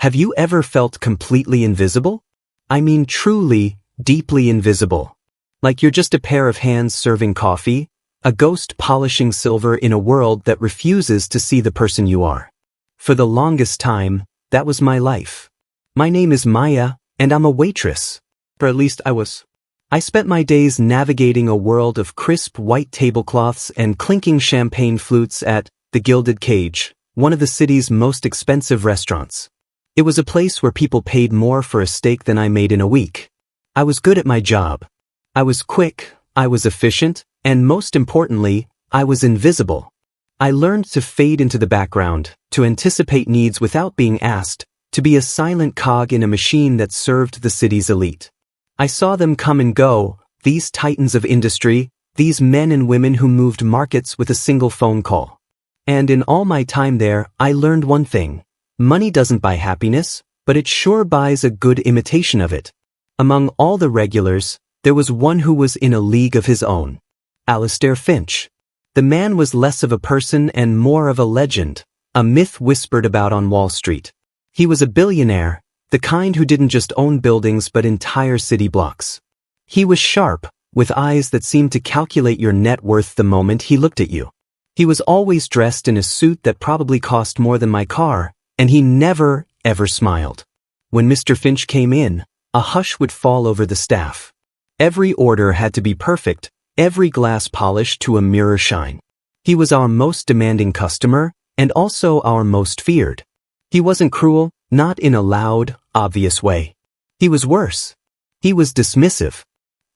Have you ever felt completely invisible? I mean truly, deeply invisible. Like you're just a pair of hands serving coffee, a ghost polishing silver in a world that refuses to see the person you are. For the longest time, that was my life. My name is Maya, and I'm a waitress. Or at least I was. I spent my days navigating a world of crisp white tablecloths and clinking champagne flutes at the Gilded Cage, one of the city's most expensive restaurants. It was a place where people paid more for a steak than I made in a week. I was good at my job. I was quick, I was efficient, and most importantly, I was invisible. I learned to fade into the background, to anticipate needs without being asked, to be a silent cog in a machine that served the city's elite. I saw them come and go, these titans of industry, these men and women who moved markets with a single phone call. And in all my time there, I learned one thing. Money doesn't buy happiness, but it sure buys a good imitation of it. Among all the regulars, there was one who was in a league of his own. Alistair Finch. The man was less of a person and more of a legend, a myth whispered about on Wall Street. He was a billionaire, the kind who didn't just own buildings but entire city blocks. He was sharp, with eyes that seemed to calculate your net worth the moment he looked at you. He was always dressed in a suit that probably cost more than my car, and he never, ever smiled. When Mr. Finch came in, a hush would fall over the staff. Every order had to be perfect, every glass polished to a mirror shine. He was our most demanding customer, and also our most feared. He wasn't cruel, not in a loud, obvious way. He was worse. He was dismissive.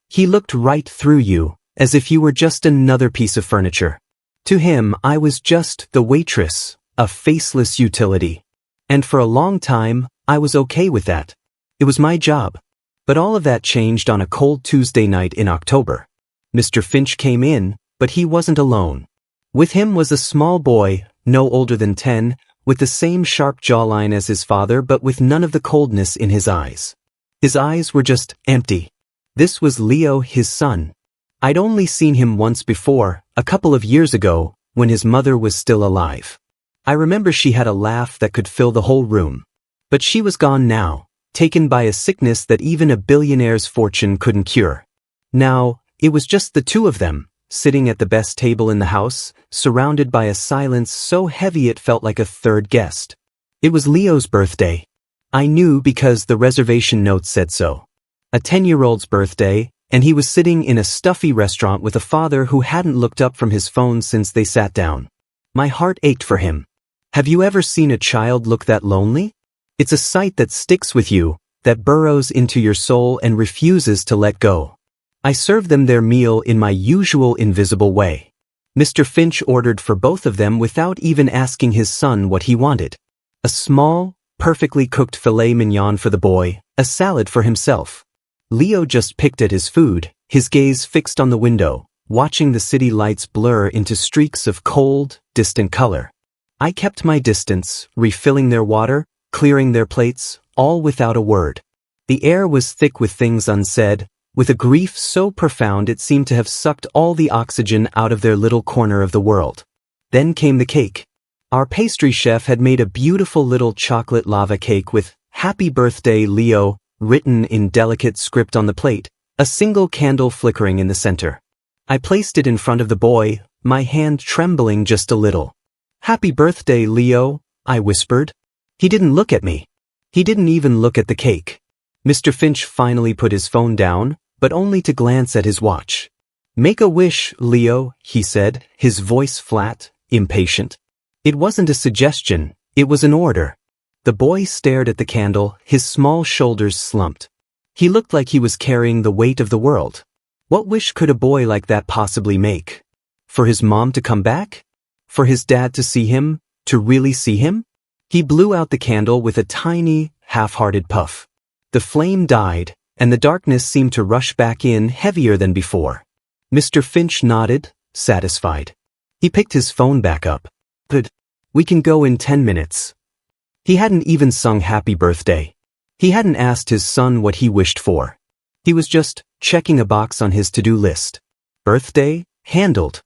He looked right through you, as if you were just another piece of furniture. To him, I was just the waitress, a faceless utility. And for a long time, I was okay with that. It was my job. But all of that changed on a cold Tuesday night in October. Mr. Finch came in, but he wasn't alone. With him was a small boy, no older than 10, with the same sharp jawline as his father but with none of the coldness in his eyes. His eyes were just empty. This was Leo, his son. I'd only seen him once before, a couple of years ago, when his mother was still alive. I remember she had a laugh that could fill the whole room. But she was gone now, taken by a sickness that even a billionaire's fortune couldn't cure. Now, it was just the two of them, sitting at the best table in the house, surrounded by a silence so heavy it felt like a third guest. It was Leo's birthday. I knew because the reservation note said so. A 10-year-old's birthday, and he was sitting in a stuffy restaurant with a father who hadn't looked up from his phone since they sat down. My heart ached for him. Have you ever seen a child look that lonely? It's a sight that sticks with you, that burrows into your soul and refuses to let go. I served them their meal in my usual invisible way. Mr. Finch ordered for both of them without even asking his son what he wanted. A small, perfectly cooked filet mignon for the boy, a salad for himself. Leo just picked at his food, his gaze fixed on the window, watching the city lights blur into streaks of cold, distant color. I kept my distance, refilling their water, clearing their plates, all without a word. The air was thick with things unsaid, with a grief so profound it seemed to have sucked all the oxygen out of their little corner of the world. Then came the cake. Our pastry chef had made a beautiful little chocolate lava cake with "Happy Birthday, Leo" written in delicate script on the plate, a single candle flickering in the center. I placed it in front of the boy, my hand trembling just a little. "Happy birthday, Leo," I whispered. He didn't look at me. He didn't even look at the cake. Mr. Finch finally put his phone down, but only to glance at his watch. "Make a wish, Leo," he said, his voice flat, impatient. It wasn't a suggestion, it was an order. The boy stared at the candle, his small shoulders slumped. He looked like he was carrying the weight of the world. What wish could a boy like that possibly make? For his mom to come back? For his dad to see him, to really see him? He blew out the candle with a tiny, half-hearted puff. The flame died, and the darkness seemed to rush back in heavier than before. Mr. Finch nodded, satisfied. He picked his phone back up. "Good. We can go in 10 minutes. He hadn't even sung happy birthday. He hadn't asked his son what he wished for. He was just checking a box on his to-do list. Birthday? Handled.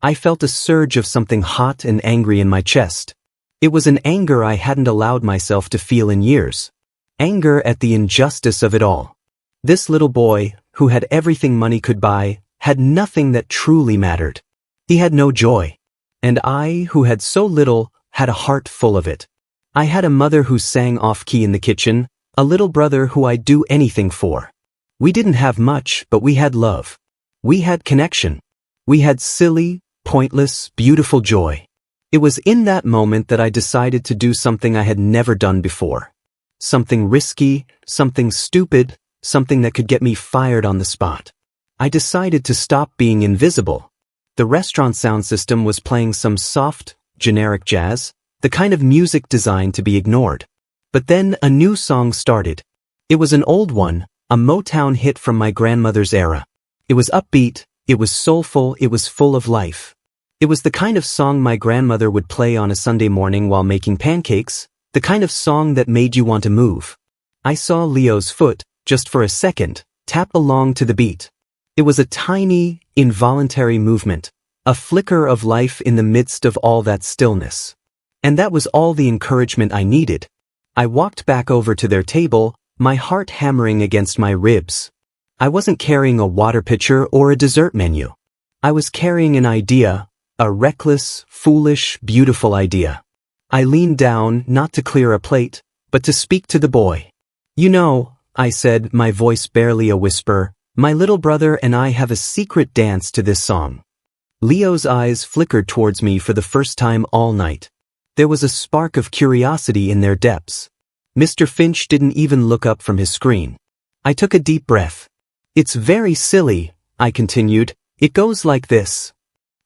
I felt a surge of something hot and angry in my chest. It was an anger I hadn't allowed myself to feel in years. Anger at the injustice of it all. This little boy, who had everything money could buy, had nothing that truly mattered. He had no joy. And I, who had so little, had a heart full of it. I had a mother who sang off-key in the kitchen, a little brother who I'd do anything for. We didn't have much, but we had love. We had connection. We had silly, pointless, beautiful joy. It was in that moment that I decided to do something I had never done before. Something risky, something stupid, something that could get me fired on the spot. I decided to stop being invisible. The restaurant sound system was playing some soft, generic jazz, the kind of music designed to be ignored. But then a new song started. It was an old one, a Motown hit from my grandmother's era. It was upbeat, it was soulful, it was full of life. It was the kind of song my grandmother would play on a Sunday morning while making pancakes, the kind of song that made you want to move. I saw Leo's foot, just for a second, tap along to the beat. It was a tiny, involuntary movement, a flicker of life in the midst of all that stillness. And that was all the encouragement I needed. I walked back over to their table, my heart hammering against my ribs. I wasn't carrying a water pitcher or a dessert menu. I was carrying an idea, a reckless, foolish, beautiful idea. I leaned down, not to clear a plate, but to speak to the boy. You know, I said, my voice barely a whisper, my little brother and I have a secret dance to this song. Leo's eyes flickered towards me for the first time all night. There was a spark of curiosity in their depths. Mr. Finch didn't even look up from his screen. I took a deep breath. It's very silly, I continued. It goes like this.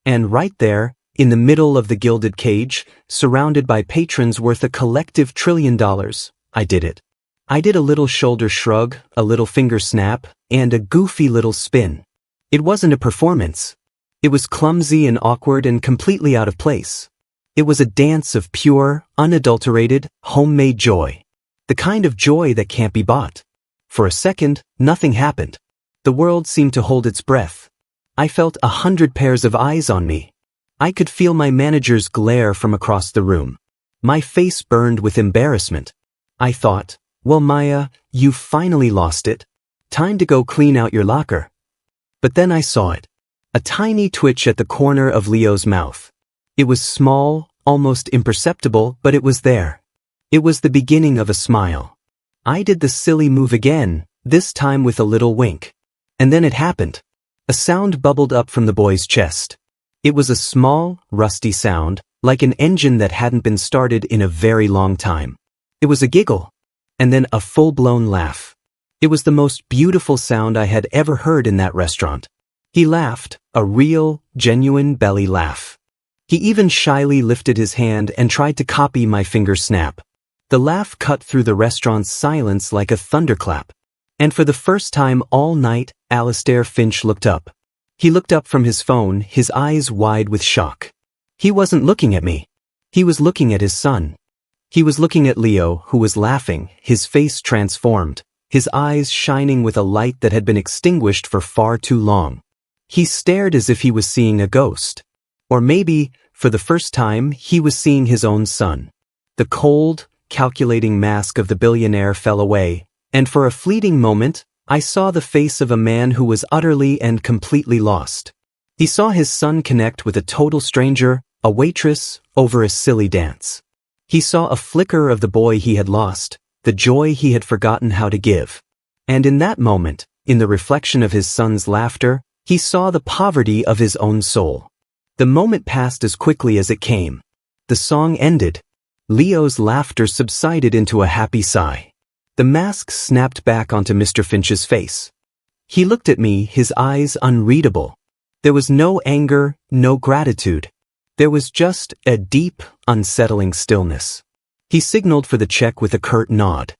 And right there, in the middle of the gilded cage, surrounded by patrons worth a collective $1 trillion, I did it. I did a little shoulder shrug, a little finger snap, and a goofy little spin. It wasn't a performance. It was clumsy and awkward and completely out of place. It was a dance of pure, unadulterated, homemade joy. The kind of joy that can't be bought. For a second, nothing happened. The world seemed to hold its breath. I felt 100 pairs of eyes on me. I could feel my manager's glare from across the room. My face burned with embarrassment. I thought, well, Maya, you finally lost it. Time to go clean out your locker. But then I saw it. A tiny twitch at the corner of Leo's mouth. It was small, almost imperceptible, but it was there. It was the beginning of a smile. I did the silly move again, this time with a little wink. And then it happened. A sound bubbled up from the boy's chest. It was a small, rusty sound, like an engine that hadn't been started in a very long time. It was a giggle. And then a full-blown laugh. It was the most beautiful sound I had ever heard in that restaurant. He laughed, a real, genuine belly laugh. He even shyly lifted his hand and tried to copy my finger snap. The laugh cut through the restaurant's silence like a thunderclap. And for the first time all night, Alistair Finch looked up. He looked up from his phone, his eyes wide with shock. He wasn't looking at me. He was looking at his son. He was looking at Leo, who was laughing, his face transformed, his eyes shining with a light that had been extinguished for far too long. He stared as if he was seeing a ghost. Or maybe, for the first time, he was seeing his own son. The cold, calculating mask of the billionaire fell away, and for a fleeting moment, I saw the face of a man who was utterly and completely lost. He saw his son connect with a total stranger, a waitress, over a silly dance. He saw a flicker of the boy he had lost, the joy he had forgotten how to give. And in that moment, in the reflection of his son's laughter, he saw the poverty of his own soul. The moment passed as quickly as it came. The song ended. Leo's laughter subsided into a happy sigh. The mask snapped back onto Mr. Finch's face. He looked at me, his eyes unreadable. There was no anger, no gratitude. There was just a deep, unsettling stillness. He signaled for the check with a curt nod.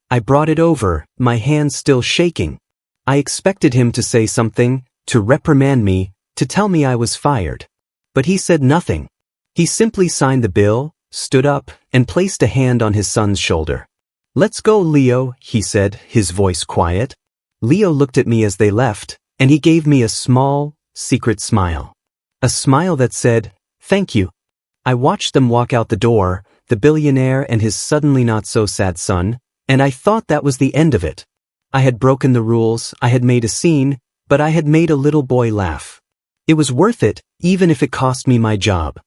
I brought it over, my hands still shaking. I expected him to say something, to reprimand me, to tell me I was fired. But he said nothing. He simply signed the bill, stood up, and placed a hand on his son's shoulder. "Let's go, Leo," he said, his voice quiet. Leo looked at me as they left, and he gave me a small, secret smile. A smile that said, "Thank you." I watched them walk out the door, the billionaire and his suddenly not-so-sad son, and I thought that was the end of it. I had broken the rules, I had made a scene, but I had made a little boy laugh. It was worth it, even if it cost me my job.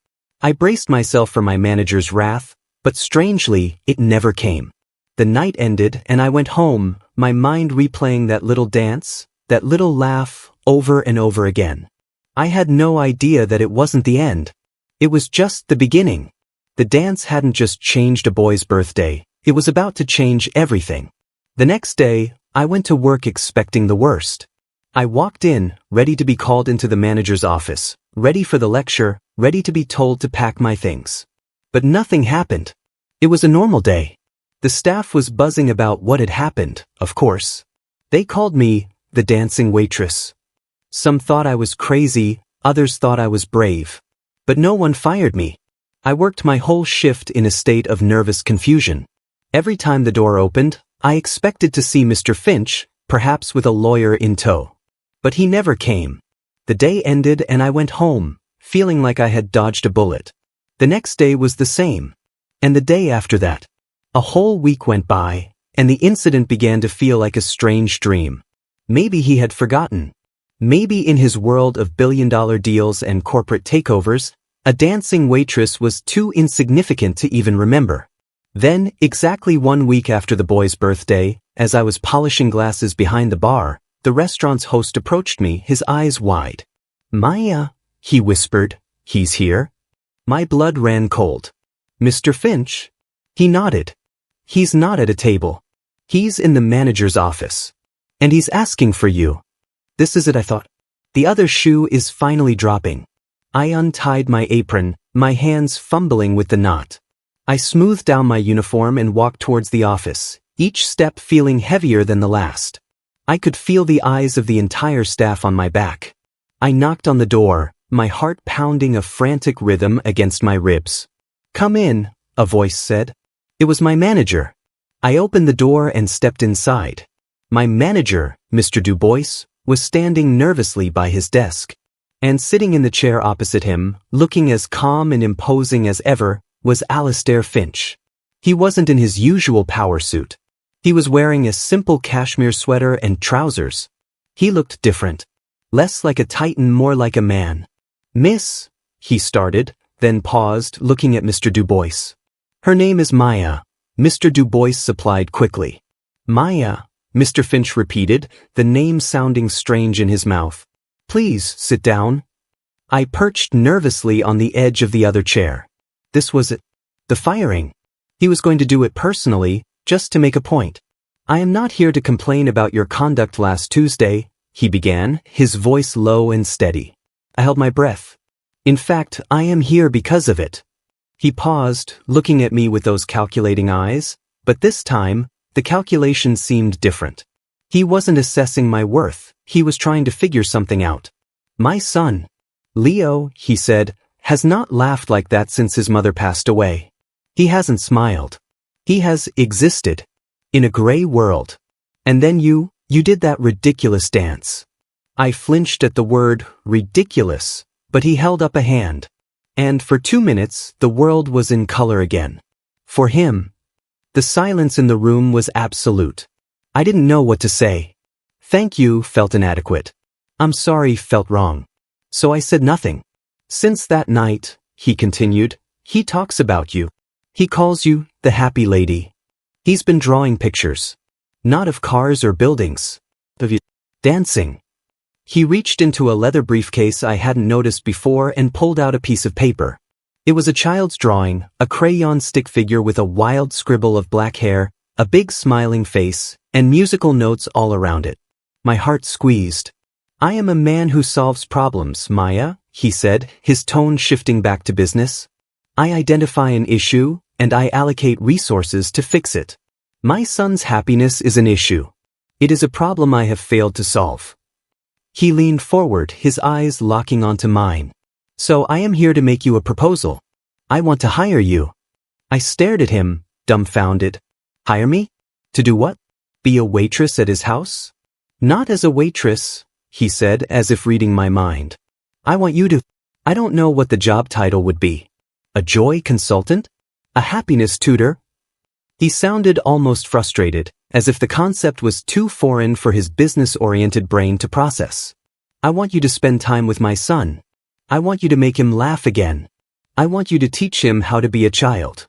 I braced myself for my manager's wrath, but strangely, it never came. The night ended and I went home, my mind replaying that little dance, that little laugh, over and over again. I had no idea that it wasn't the end. It was just the beginning. The dance hadn't just changed a boy's birthday, it was about to change everything. The next day, I went to work expecting the worst. I walked in, ready to be called into the manager's office, ready for the lecture, ready to be told to pack my things. But nothing happened. It was a normal day. The staff was buzzing about what had happened, of course. They called me the dancing waitress. Some thought I was crazy, others thought I was brave. But no one fired me. I worked my whole shift in a state of nervous confusion. Every time the door opened, I expected to see Mr. Finch, perhaps with a lawyer in tow. But he never came. The day ended and I went home, feeling like I had dodged a bullet. The next day was the same. And the day after that. A whole week went by, and the incident began to feel like a strange dream. Maybe he had forgotten. Maybe in his world of billion-dollar deals and corporate takeovers, a dancing waitress was too insignificant to even remember. Then, exactly 1 week after the boy's birthday, as I was polishing glasses behind the bar, the restaurant's host approached me, his eyes wide. "Maya," he whispered, "he's here?" My blood ran cold. "Mr. Finch?" He nodded. "He's not at a table. He's in the manager's office. And he's asking for you." This is it, I thought. The other shoe is finally dropping. I untied my apron, my hands fumbling with the knot. I smoothed down my uniform and walked towards the office, each step feeling heavier than the last. I could feel the eyes of the entire staff on my back. I knocked on the door, my heart pounding a frantic rhythm against my ribs. "Come in," a voice said. It was my manager. I opened the door and stepped inside. My manager, Mr. Dubois, was standing nervously by his desk. And sitting in the chair opposite him, looking as calm and imposing as ever, was Alistair Finch. He wasn't in his usual power suit. He was wearing a simple cashmere sweater and trousers. He looked different. Less like a titan, more like a man. "Miss," he started, then paused, looking at Mr. Dubois. "Her name is Maya," Mr. Dubois supplied quickly. "Maya," Mr. Finch repeated, the name sounding strange in his mouth. "Please, sit down." I perched nervously on the edge of the other chair. This was it. The firing. He was going to do it personally, just to make a point. "I am not here to complain about your conduct last Tuesday," he began, his voice low and steady. I held my breath. "In fact, I am here because of it." He paused, looking at me with those calculating eyes, but this time, the calculation seemed different. He wasn't assessing my worth, he was trying to figure something out. "My son, Leo," he said, "has not laughed like that since his mother passed away. He hasn't smiled. He has existed. In a gray world. And then you did that ridiculous dance." I flinched at the word, ridiculous, but he held up a hand. And for 2 minutes, the world was in color again. For him. The silence in the room was absolute. I didn't know what to say. "Thank you" felt inadequate. "I'm sorry" felt wrong. So I said nothing. "Since that night," he continued, "he talks about you. He calls you the happy lady. He's been drawing pictures. Not of cars or buildings. Of you dancing." He reached into a leather briefcase I hadn't noticed before and pulled out a piece of paper. It was a child's drawing, a crayon stick figure with a wild scribble of black hair, a big smiling face, and musical notes all around it. My heart squeezed. "I am a man who solves problems, Maya," he said, his tone shifting back to business. "I identify an issue, and I allocate resources to fix it. My son's happiness is an issue. It is a problem I have failed to solve." He leaned forward, his eyes locking onto mine. "So I am here to make you a proposal. I want to hire you." I stared at him, dumbfounded. "Hire me? To do what? Be a waitress at his house?" "Not as a waitress," he said, as if reading my mind. "I want you to—" I don't know what the job title would be. A joy consultant? A happiness tutor? He sounded almost frustrated, as if the concept was too foreign for his business-oriented brain to process. I want you to spend time with my son. I want you to make him laugh again. I want you to teach him how to be a child.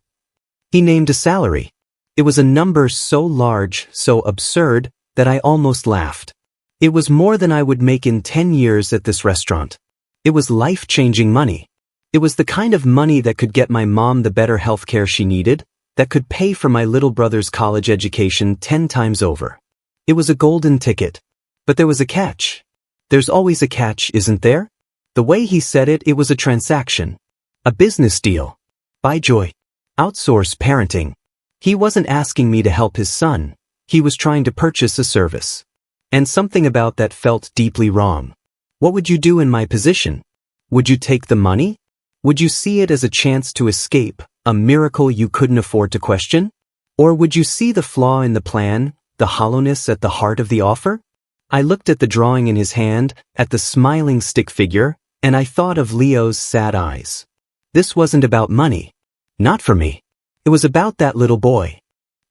He named a salary. It was a number so large, so absurd, that I almost laughed. It was more than I would make in 10 years at this restaurant. It was life-changing money. It was the kind of money that could get my mom the better health care she needed, that could pay for my little brother's college education 10 times over. It was a golden ticket. But there was a catch. There's always a catch, isn't there? The way he said it, it was a transaction. A business deal. Buy joy. Outsource parenting. He wasn't asking me to help his son. He was trying to purchase a service. And something about that felt deeply wrong. What would you do in my position? Would you take the money? Would you see it as a chance to escape, a miracle you couldn't afford to question? Or would you see the flaw in the plan, the hollowness at the heart of the offer? I looked at the drawing in his hand, at the smiling stick figure, and I thought of Leo's sad eyes. This wasn't about money. Not for me. It was about that little boy.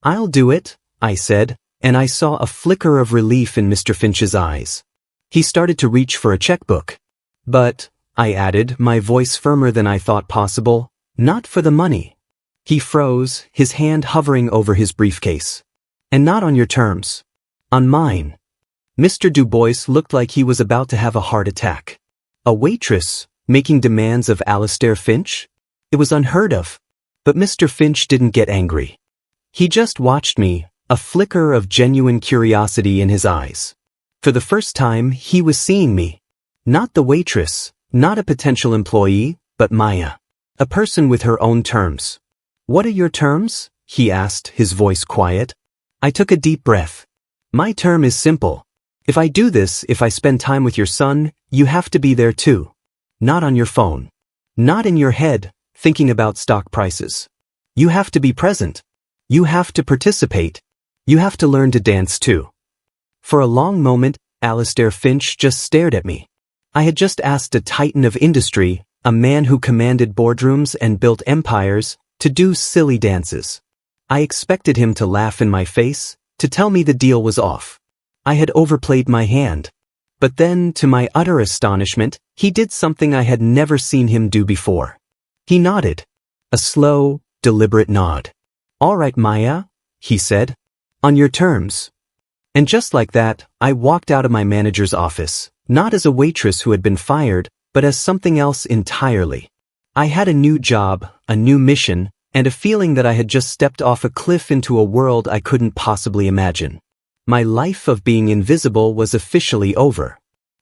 I'll do it, I said, and I saw a flicker of relief in Mr. Finch's eyes. He started to reach for a checkbook. But, I added, my voice firmer than I thought possible, not for the money. He froze, his hand hovering over his briefcase. And not on your terms. On mine. Mr. Du Bois looked like he was about to have a heart attack. A waitress, making demands of Alistair Finch? It was unheard of. But Mr. Finch didn't get angry. He just watched me, a flicker of genuine curiosity in his eyes. For the first time, he was seeing me. Not the waitress, not a potential employee, but Maya. A person with her own terms. What are your terms? He asked, his voice quiet. I took a deep breath. My term is simple. If I do this, if I spend time with your son, you have to be there too. Not on your phone. Not in your head, thinking about stock prices. You have to be present. You have to participate. You have to learn to dance too. For a long moment, Alistair Finch just stared at me. I had just asked a titan of industry, a man who commanded boardrooms and built empires, to do silly dances. I expected him to laugh in my face, to tell me the deal was off. I had overplayed my hand. But then, to my utter astonishment, he did something I had never seen him do before. He nodded. A slow, deliberate nod. All right, Maya, he said. On your terms. And just like that, I walked out of my manager's office, not as a waitress who had been fired, but as something else entirely. I had a new job, a new mission, and a feeling that I had just stepped off a cliff into a world I couldn't possibly imagine. My life of being invisible was officially over.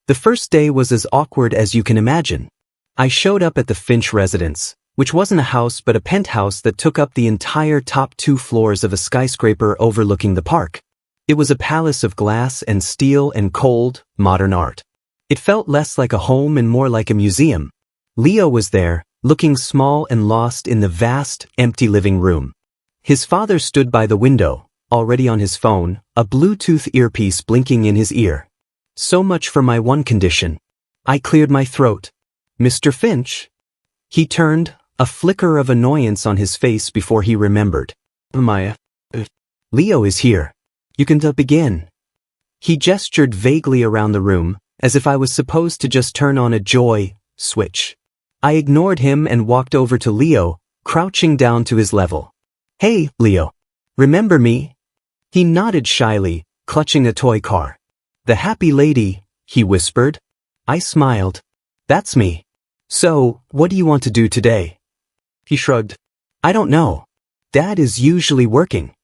The first day was as awkward as you can imagine. I showed up at the Finch residence, which wasn't a house but a penthouse that took up the entire top 2 floors of a skyscraper overlooking the park. It was a palace of glass and steel and cold, modern art. It felt less like a home and more like a museum. Leo was there, looking small and lost in the vast, empty living room. His father stood by the window, already on his phone, a Bluetooth earpiece blinking in his ear. So much for my one condition. I cleared my throat. Mr. Finch? He turned, a flicker of annoyance on his face before he remembered. Maya. Leo is here. You can begin. He gestured vaguely around the room, as if I was supposed to just turn on a joy switch. I ignored him and walked over to Leo, crouching down to his level. Hey, Leo. Remember me? He nodded shyly, clutching a toy car. The happy lady, he whispered. I smiled. That's me. So, what do you want to do today? He shrugged. I don't know. Dad is usually working.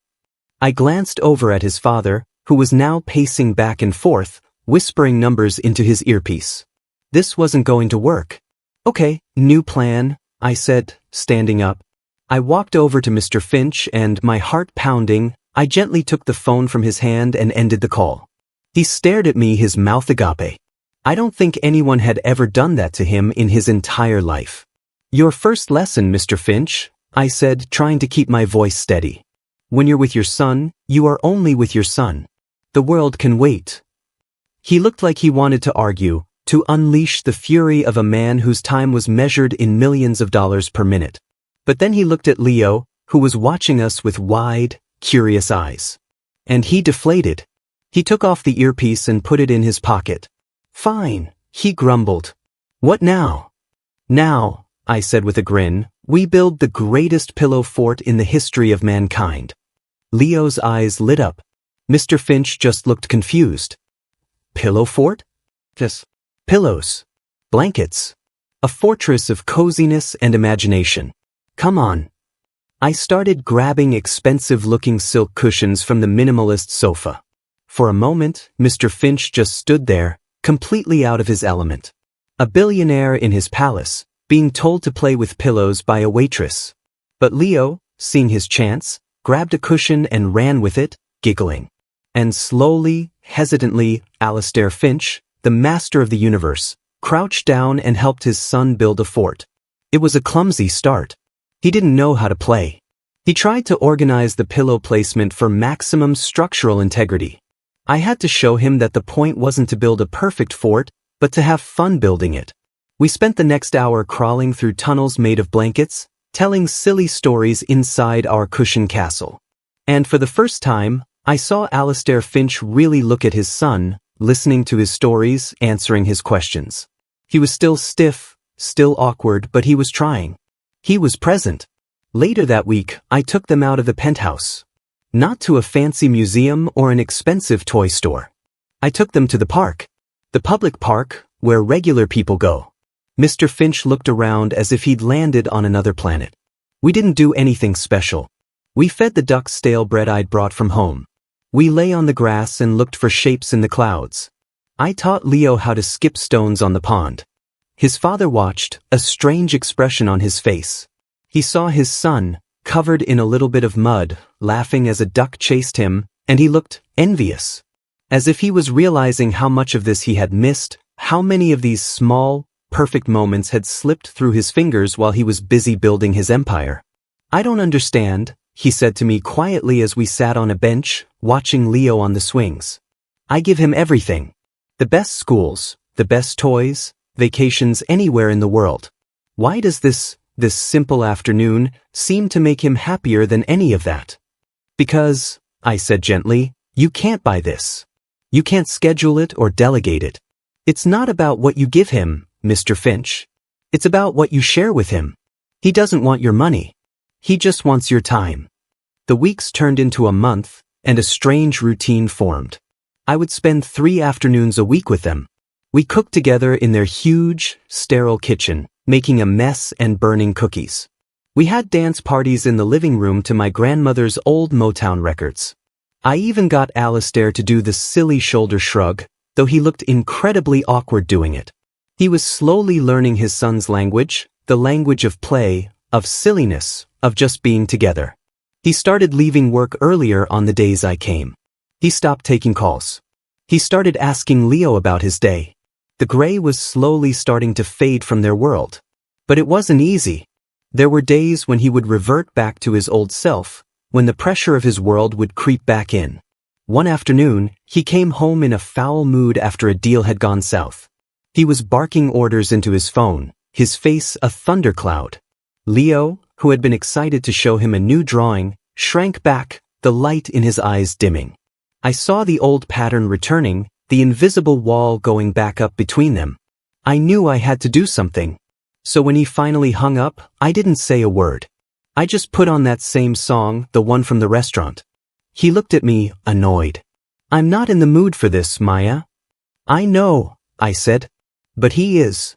I glanced over at his father, who was now pacing back and forth, whispering numbers into his earpiece. This wasn't going to work. Okay, new plan, I said, standing up. I walked over to Mr. Finch and, my heart pounding, I gently took the phone from his hand and ended the call. He stared at me, his mouth agape. I don't think anyone had ever done that to him in his entire life. Your first lesson, Mr. Finch, I said, trying to keep my voice steady. When you're with your son, you are only with your son. The world can wait. He looked like he wanted to argue, to unleash the fury of a man whose time was measured in millions of dollars per minute. But then he looked at Leo, who was watching us with wide, curious eyes. And he deflated. He took off the earpiece and put it in his pocket. "Fine," he grumbled. "What now?" "Now," I said with a grin, "we build the greatest pillow fort in the history of mankind." Leo's eyes lit up. Mr. Finch just looked confused. "Pillow fort?" "Yes. Pillows. Blankets. A fortress of coziness and imagination. Come on." I started grabbing expensive-looking silk cushions from the minimalist sofa. For a moment, Mr. Finch just stood there, completely out of his element. A billionaire in his palace, being told to play with pillows by a waitress. But Leo, seeing his chance, grabbed a cushion and ran with it, giggling. And slowly, hesitantly, Alistair Finch, the master of the universe, crouched down and helped his son build a fort. It was a clumsy start. He didn't know how to play. He tried to organize the pillow placement for maximum structural integrity. I had to show him that the point wasn't to build a perfect fort, but to have fun building it. We spent the next hour crawling through tunnels made of blankets, telling silly stories inside our cushion castle. And for the first time, I saw Alistair Finch really look at his son, listening to his stories, answering his questions. He was still stiff, still awkward, but he was trying. He was present. Later that week, I took them out of the penthouse. Not to a fancy museum or an expensive toy store. I took them to the park. The public park, where regular people go. Mr. Finch looked around as if he'd landed on another planet. We didn't do anything special. We fed the ducks stale bread I'd brought from home. We lay on the grass and looked for shapes in the clouds. I taught Leo how to skip stones on the pond. His father watched, a strange expression on his face. He saw his son, covered in a little bit of mud, laughing as a duck chased him, and he looked envious. As if he was realizing how much of this he had missed, how many of these small, perfect moments had slipped through his fingers while he was busy building his empire. "I don't understand," he said to me quietly as we sat on a bench, watching Leo on the swings. "I give him everything. The best schools, the best toys, vacations anywhere in the world. Why does this simple afternoon seem to make him happier than any of that?" "Because," I said gently, "you can't buy this. You can't schedule it or delegate it. It's not about what you give him, Mr. Finch. It's about what you share with him. He doesn't want your money. He just wants your time." The weeks turned into a month, and a strange routine formed. I would spend 3 afternoons a week with them. We cooked together in their huge, sterile kitchen, making a mess and burning cookies. We had dance parties in the living room to my grandmother's old Motown records. I even got Alistair to do the silly shoulder shrug, though he looked incredibly awkward doing it. He was slowly learning his son's language, the language of play, of silliness, of just being together. He started leaving work earlier on the days I came. He stopped taking calls. He started asking Leo about his day. The gray was slowly starting to fade from their world. But it wasn't easy. There were days when he would revert back to his old self, when the pressure of his world would creep back in. One afternoon, he came home in a foul mood after a deal had gone south. He was barking orders into his phone, his face a thundercloud. Leo, who had been excited to show him a new drawing, shrank back, the light in his eyes dimming. I saw the old pattern returning, the invisible wall going back up between them. I knew I had to do something. So when he finally hung up, I didn't say a word. I just put on that same song, the one from the restaurant. He looked at me, annoyed. "I'm not in the mood for this, Maya." "I know," I said. "But he is."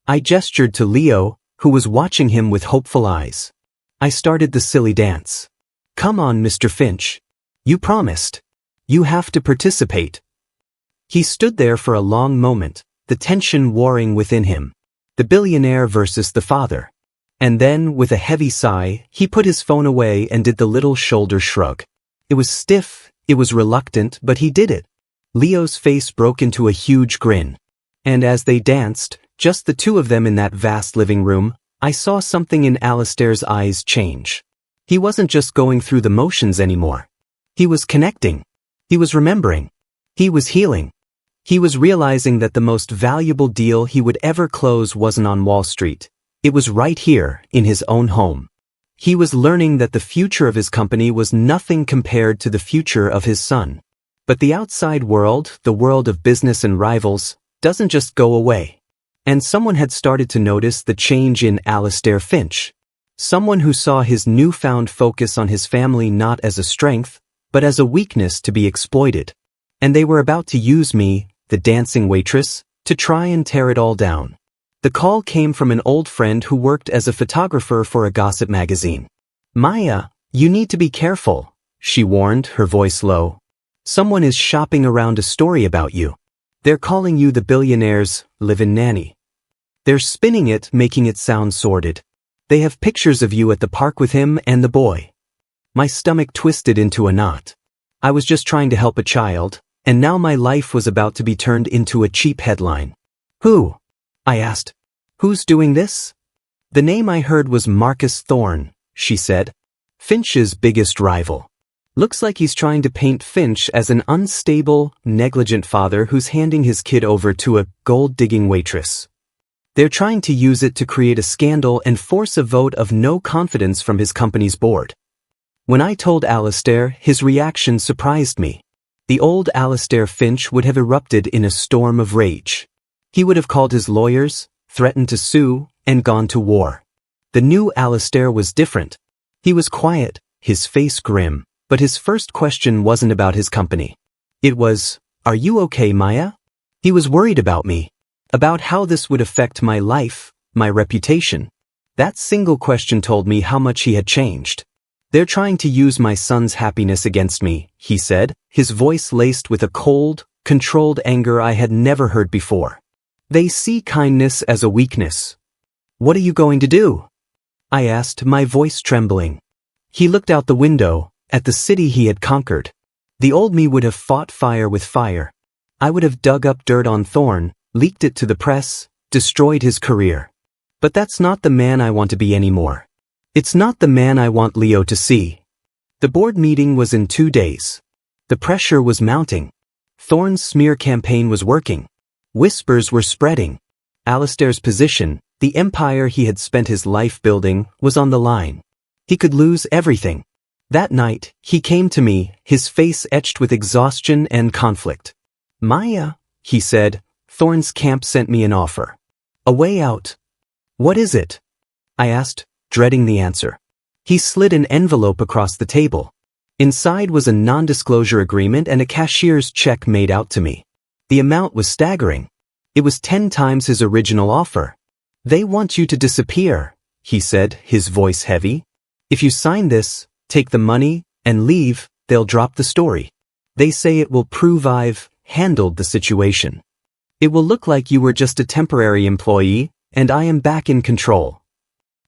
I gestured to Leo, who was watching him with hopeful eyes. I started the silly dance. "Come on, Mr. Finch. You promised. You have to participate." He stood there for a long moment, the tension warring within him. The billionaire versus the father. And then, with a heavy sigh, he put his phone away and did the little shoulder shrug. It was stiff, it was reluctant, but he did it. Leo's face broke into a huge grin. And as they danced, just the two of them in that vast living room, I saw something in Alistair's eyes change. He wasn't just going through the motions anymore. He was connecting. He was remembering. He was healing. He was realizing that the most valuable deal he would ever close wasn't on Wall Street. It was right here, in his own home. He was learning that the future of his company was nothing compared to the future of his son. But the outside world, the world of business and rivals, doesn't just go away. And someone had started to notice the change in Alistair Finch. Someone who saw his newfound focus on his family not as a strength, but as a weakness to be exploited. And they were about to use me, the dancing waitress, to try and tear it all down. The call came from an old friend who worked as a photographer for a gossip magazine. "Maya, you need to be careful," she warned, her voice low. "Someone is shopping around a story about you. They're calling you the billionaire's live-in nanny. They're spinning it, making it sound sordid. They have pictures of you at the park with him and the boy." My stomach twisted into a knot. I was just trying to help a child, and now my life was about to be turned into a cheap headline. "Who?" I asked. "Who's doing this?" The name I heard was Marcus Thorne, she said. "Finch's biggest rival. Looks like he's trying to paint Finch as an unstable, negligent father who's handing his kid over to a gold-digging waitress. They're trying to use it to create a scandal and force a vote of no confidence from his company's board." When I told Alistair, his reaction surprised me. The old Alistair Finch would have erupted in a storm of rage. He would have called his lawyers, threatened to sue, and gone to war. The new Alistair was different. He was quiet, his face grim, but his first question wasn't about his company. It was, "Are you okay, Maya?" He was worried about me, about how this would affect my life, my reputation. That single question told me how much he had changed. "They're trying to use my son's happiness against me," he said, his voice laced with a cold, controlled anger I had never heard before. "They see kindness as a weakness." "What are you going to do?" I asked, my voice trembling. He looked out the window, at the city he had conquered. The old me would have fought fire with fire. I would have dug up dirt on Thorne, leaked it to the press, destroyed his career. But that's not the man I want to be anymore. It's not the man I want Leo to see. The board meeting was in 2 days. The pressure was mounting. Thorne's smear campaign was working. Whispers were spreading. Alistair's position, the empire he had spent his life building, was on the line. He could lose everything. That night, he came to me, his face etched with exhaustion and conflict. "Maya," he said, "Thorne's camp sent me an offer. A way out." "What is it?" I asked, dreading the answer. He slid an envelope across the table. Inside was a non-disclosure agreement and a cashier's check made out to me. The amount was staggering. It was 10 times his original offer. "They want you to disappear," he said, his voice heavy. "If you sign this, take the money, and leave, they'll drop the story. They say it will prove I've handled the situation. It will look like you were just a temporary employee, and I am back in control."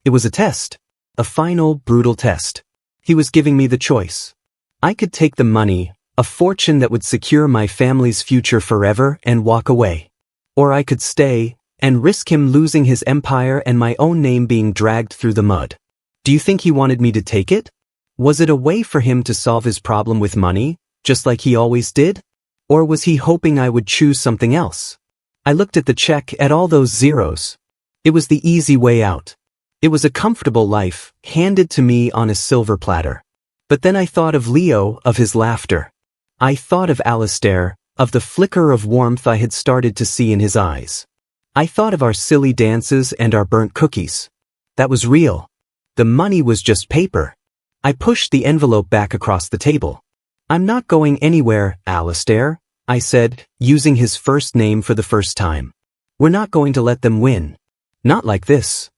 It was a test. A final, brutal test. He was giving me the choice. I could take the money, a fortune that would secure my family's future forever, and walk away. Or I could stay, and risk him losing his empire and my own name being dragged through the mud. Do you think he wanted me to take it? Was it a way for him to solve his problem with money, just like he always did? Or was he hoping I would choose something else? I looked at the check, at all those zeros. It was the easy way out. It was a comfortable life, handed to me on a silver platter. But then I thought of Leo, of his laughter. I thought of Alistair, of the flicker of warmth I had started to see in his eyes. I thought of our silly dances and our burnt cookies. That was real. The money was just paper. I pushed the envelope back across the table. "I'm not going anywhere, Alistair," I said, using his first name for the first time. "We're not going to let them win. Not like this."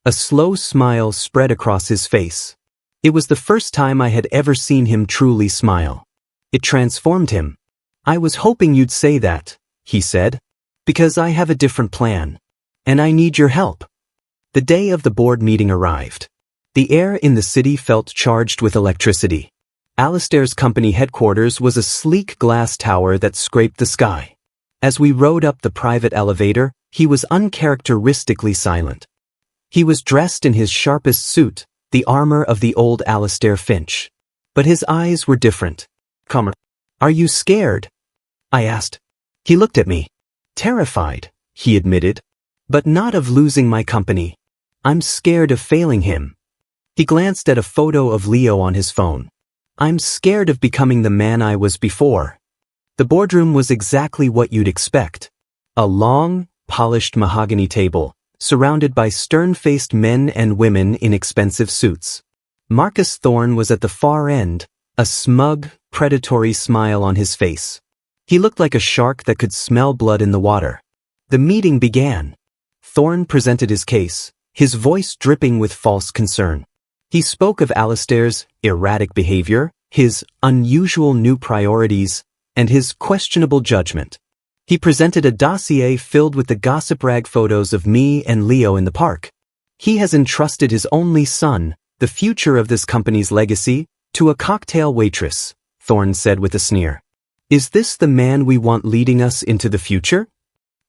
A slow smile spread across his face. It was the first time I had ever seen him truly smile. It transformed him. "I was hoping you'd say that," he said, "because I have a different plan. And I need your help." The day of the board meeting arrived. The air in the city felt charged with electricity. Alistair's company headquarters was a sleek glass tower that scraped the sky. As we rode up the private elevator, he was uncharacteristically silent. He was dressed in his sharpest suit, the armor of the old Alistair Finch. But his eyes were different. "Come on. Are you scared?" I asked. He looked at me. "Terrified," he admitted. "But not of losing my company. I'm scared of failing him." He glanced at a photo of Leo on his phone. I'm scared of becoming the man I was before. The boardroom was exactly what you'd expect. A long, polished mahogany table, surrounded by stern-faced men and women in expensive suits. Marcus Thorne was at the far end, a smug, predatory smile on his face. He looked like a shark that could smell blood in the water. The meeting began. Thorne presented his case, his voice dripping with false concern. He spoke of Alistair's erratic behavior, his unusual new priorities, and his questionable judgment. He presented a dossier filled with the gossip rag photos of me and Leo in the park. He has entrusted his only son, the future of this company's legacy, to a cocktail waitress, Thorne said with a sneer. Is this the man we want leading us into the future?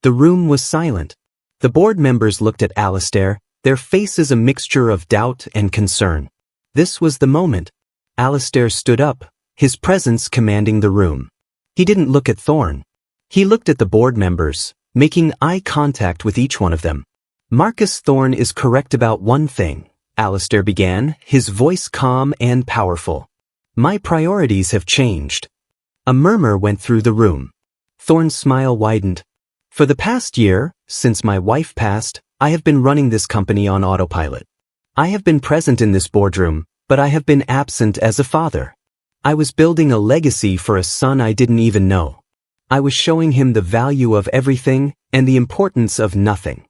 The room was silent. The board members looked at Alistair, their faces a mixture of doubt and concern. This was the moment. Alistair stood up, his presence commanding the room. He didn't look at Thorne. He looked at the board members, making eye contact with each one of them. Marcus Thorne is correct about one thing, Alistair began, his voice calm and powerful. My priorities have changed. A murmur went through the room. Thorne's smile widened. For the past year, since my wife passed, I have been running this company on autopilot. I have been present in this boardroom, but I have been absent as a father. I was building a legacy for a son I didn't even know. I was showing him the value of everything and the importance of nothing.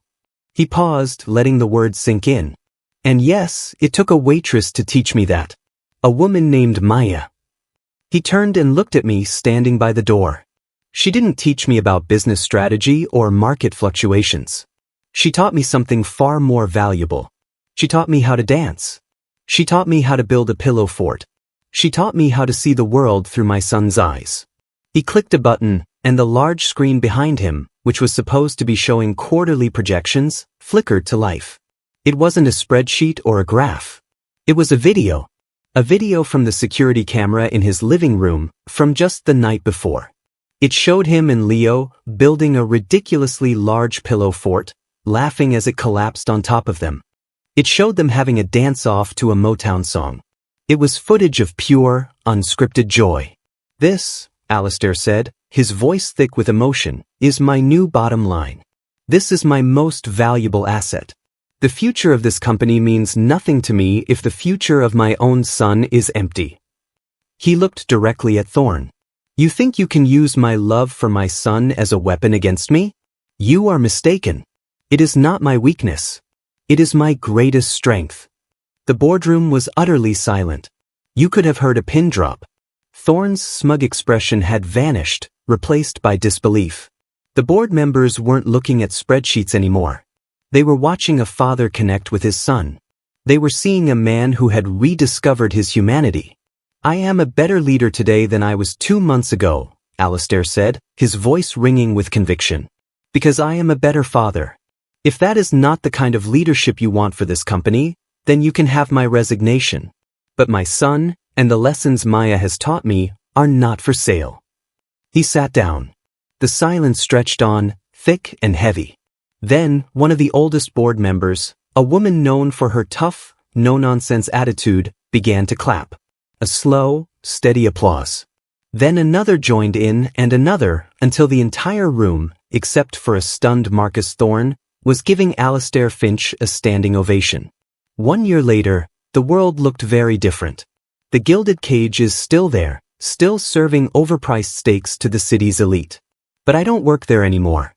He paused, letting the words sink in. And yes, it took a waitress to teach me that. A woman named Maya. He turned and looked at me standing by the door. She didn't teach me about business strategy or market fluctuations. She taught me something far more valuable. She taught me how to dance. She taught me how to build a pillow fort. She taught me how to see the world through my son's eyes. He clicked a button, and the large screen behind him, which was supposed to be showing quarterly projections, flickered to life. It wasn't a spreadsheet or a graph. It was a video. A video from the security camera in his living room from just the night before. It showed him and Leo building a ridiculously large pillow fort, laughing as it collapsed on top of them. It showed them having a dance-off to a Motown song. It was footage of pure, unscripted joy. This, Alistair said, his voice thick with emotion, is my new bottom line. This is my most valuable asset. The future of this company means nothing to me if the future of my own son is empty. He looked directly at Thorne. You think you can use my love for my son as a weapon against me? You are mistaken. It is not my weakness. It is my greatest strength. The boardroom was utterly silent. You could have heard a pin drop. Thorne's smug expression had vanished, replaced by disbelief. The board members weren't looking at spreadsheets anymore. They were watching a father connect with his son. They were seeing a man who had rediscovered his humanity. I am a better leader today than I was 2 months ago, Alistair said, his voice ringing with conviction. Because I am a better father. If that is not the kind of leadership you want for this company, then you can have my resignation. But my son, and the lessons Maya has taught me, are not for sale. He sat down. The silence stretched on, thick and heavy. Then, one of the oldest board members, a woman known for her tough, no-nonsense attitude, began to clap. A slow, steady applause. Then another joined in and another, until the entire room, except for a stunned Marcus Thorne, was giving Alistair Finch a standing ovation. 1 year later, the world looked very different. The Gilded Cage is still there, still serving overpriced steaks to the city's elite. But I don't work there anymore.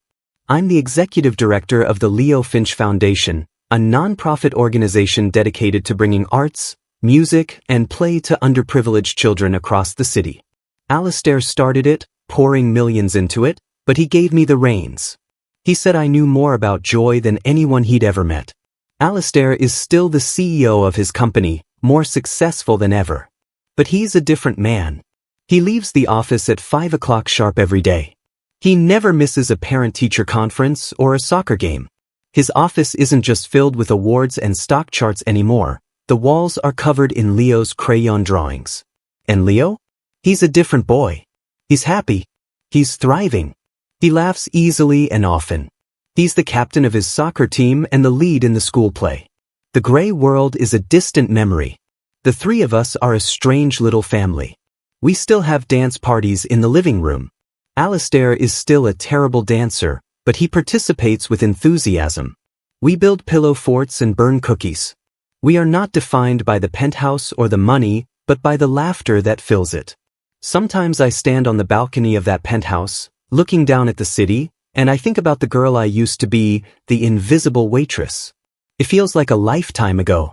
I'm the executive director of the Leo Finch Foundation, a non-profit organization dedicated to bringing arts, music, and play to underprivileged children across the city. Alistair started it, pouring millions into it, but he gave me the reins. He said I knew more about joy than anyone he'd ever met. Alistair is still the CEO of his company, more successful than ever. But he's a different man. He leaves the office at 5 o'clock sharp every day. He never misses a parent-teacher conference or a soccer game. His office isn't just filled with awards and stock charts anymore. The walls are covered in Leo's crayon drawings. And Leo? He's a different boy. He's happy. He's thriving. He laughs easily and often. He's the captain of his soccer team and the lead in the school play. The gray world is a distant memory. The three of us are a strange little family. We still have dance parties in the living room. Alistair is still a terrible dancer, but he participates with enthusiasm. We build pillow forts and burn cookies. We are not defined by the penthouse or the money, but by the laughter that fills it. Sometimes I stand on the balcony of that penthouse, looking down at the city, and I think about the girl I used to be, the invisible waitress. It feels like a lifetime ago.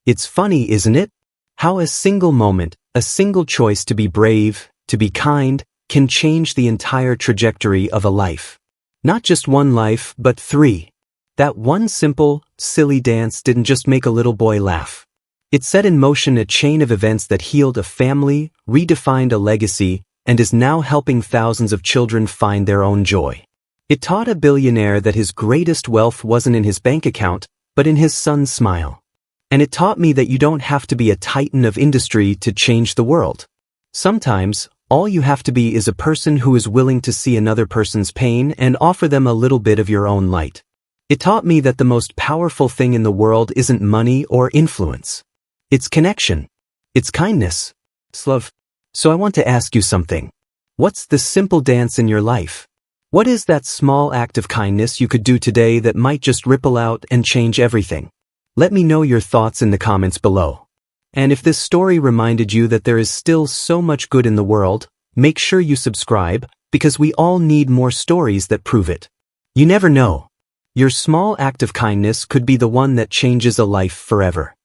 It's funny, isn't it? How a single moment, a single choice to be brave, to be kind, can change the entire trajectory of a life. Not just one life, but three. That one simple, silly dance didn't just make a little boy laugh. It set in motion a chain of events that healed a family, redefined a legacy, and is now helping thousands of children find their own joy. It taught a billionaire that his greatest wealth wasn't in his bank account, but in his son's smile. And it taught me that you don't have to be a titan of industry to change the world. Sometimes, all you have to be is a person who is willing to see another person's pain and offer them a little bit of your own light. It taught me that the most powerful thing in the world isn't money or influence. It's connection. It's kindness. It's love. So I want to ask you something. What's the simple dance in your life? What is that small act of kindness you could do today that might just ripple out and change everything? Let me know your thoughts in the comments below. And if this story reminded you that there is still so much good in the world, make sure you subscribe, because we all need more stories that prove it. You never know. Your small act of kindness could be the one that changes a life forever.